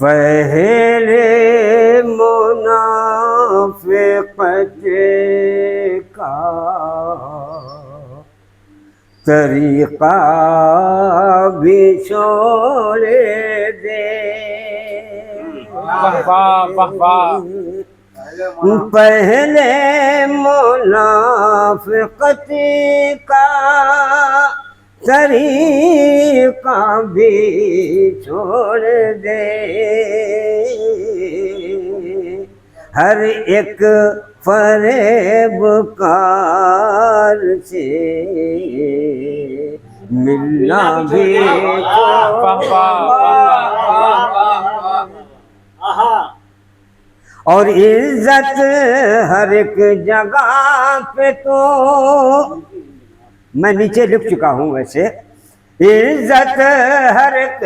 पहले मुनाफिक़त का तरीक़ा भी छोड़ दे। पहले मुनाफिक़त का तरीक़ा भी छोड़ दे। हर एक फरेबकार से मिलना भी और इज्जत हर एक जगह पे तो मैं नीचे लिख चुका हूँ वैसे। इज्जत हर एक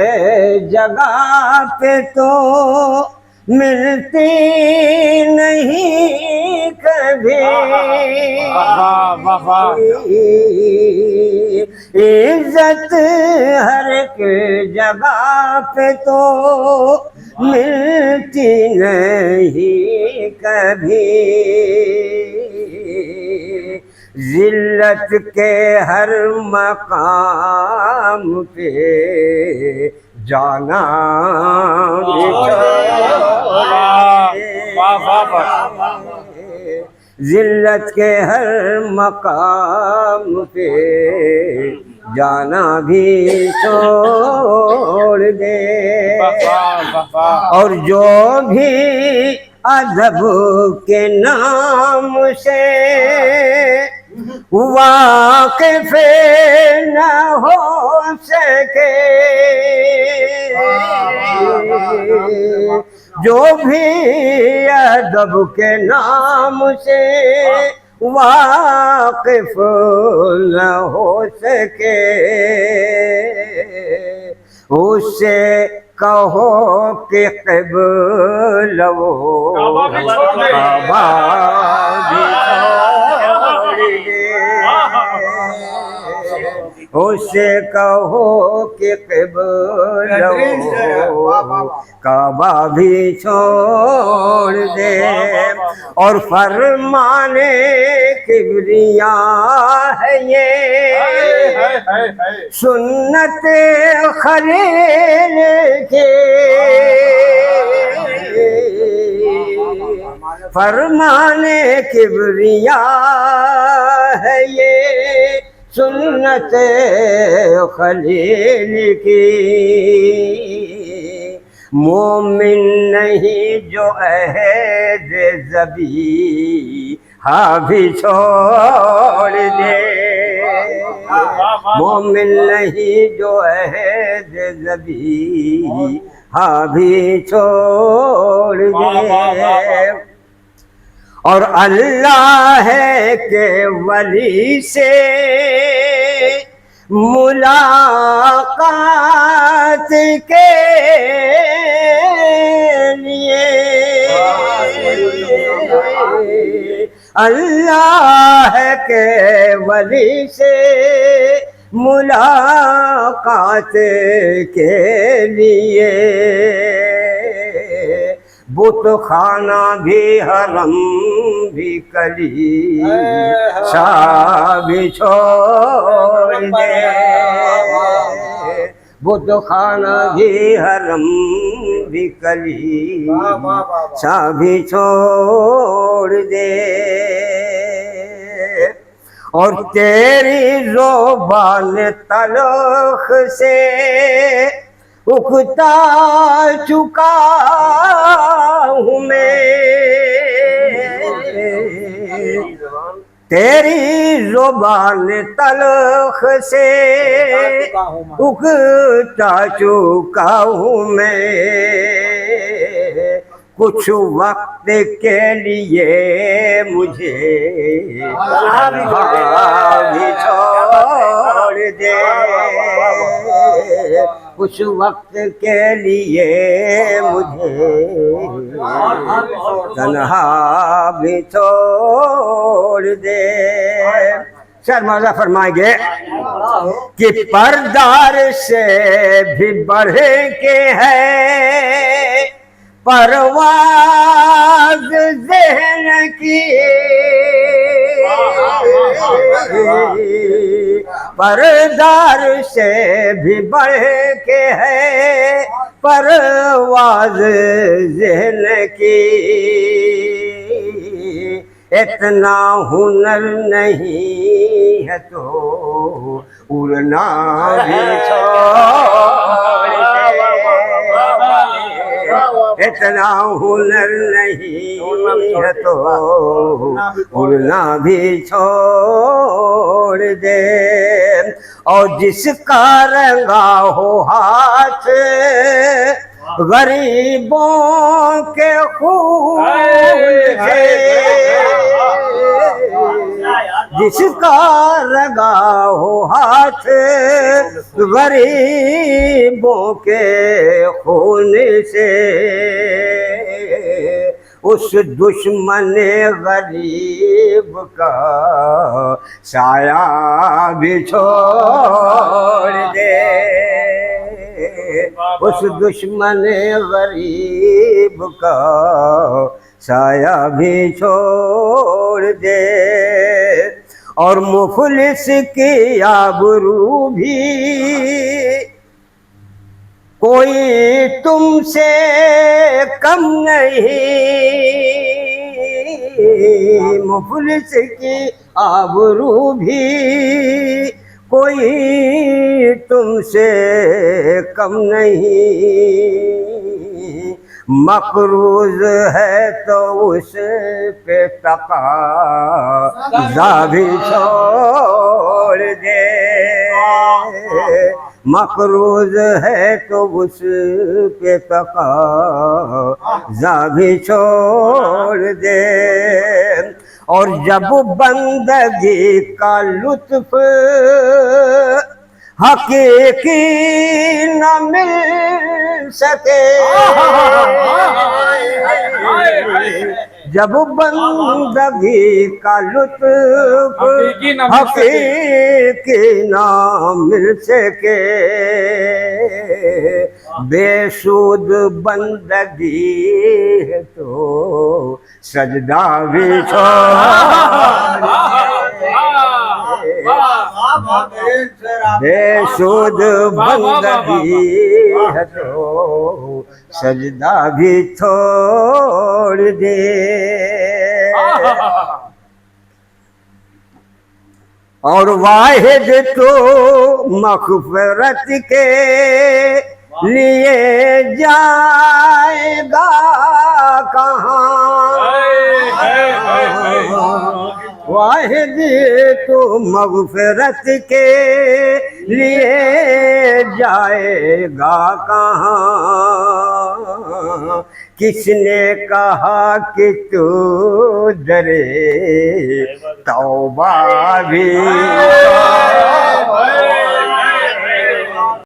जगह पे तो मिलती नहीं कभी। इज्जत हर एक जगह पे तो मिलती नहीं कभी। जिल्लत के हर मकाम पे जाना जिल्लत के हर मकाम पे जाना भी छोड़ दे। और जो भी अदब के नाम से वाकिफ न हो सके, जो भी अदब के नाम से वाकिफ न हो सके, उससे कहो कि क़िबला वो काबा भी छोड़ दे। उससे कहो कि क़िबला वो काबा भी छोड़ दे। और फरमाने किबरिया है ये सुन्नत खलील के। फरमाने किबरिया है ये सुन्नत खलील की। मोमिन नहीं जो अहद ज़बी हाँ भी छोड़ दे। मोमिन नहीं जो अहद ज़बी हाँ भी छोड़ दे। और अल्लाह है के वली से मुलाकात के लिए अल्लाह के वली से मुलाकात के लिए बुत खाना भी हरम भी कली शाह भी छोड़ दे। बुत खाना भी हरम भी कली शाह भी छोड़ दे। और तेरी ज़ुबान तलख से उकता चुका हूँ मैं। तेरी ज़ुबान तलख से उकता चुका हूँ मैं। कुछ वक्त के लिए मुझे भी छोड़ दे। कुछ वक्त के लिए मुझे तन्हा भी छोड़ दे। शर्माज़ा फरमाएंगे कि परदार से भी बढ़ के है परवाज ज़हन की परदार से भी बढ़ के है परवाज ज़हन की। इतना हुनर नहीं है तो उड़ना भी छोड़ दे। इतना हुनर नहीं है तो उड़ना भी छोड़ दे। और जिसका रंगा हो हाथ गरीबों के खून से, जिसका रंगा हो हाथ गरीबों के खून से, उस दुश्मन गरीब का साया भी छोड़ दे। उस दुश्मन गरीब का साया भी छोड़ दे। और मुफलिस की आबरू भी कोई तुमसे कम नहीं। मुफलिस की आबरू भी कोई तुमसे कम नहीं। मकरूज है तो उस पे तकाज़ा भी छोड़ दे। मकरूज है तो उस पे तकाज़ा भी छोड़ दे। और जब बंदगी का लुत्फ हकीकी न मिल सके, जब बंदगी का लुत्फ हकीकी न मिल सके, बेसुध बंदगी है तो सजदा भी छोड़। बेसुध बंदगी है तो सजदा भी छोड़ दे। और वाहिद तो मग़फ़िरत के लिए जाएगा कहाँ। वाहिद तो मग़फ़िरत के लिए जाएगा कहाँ। किसने कहा कि तू डरे तौबा भी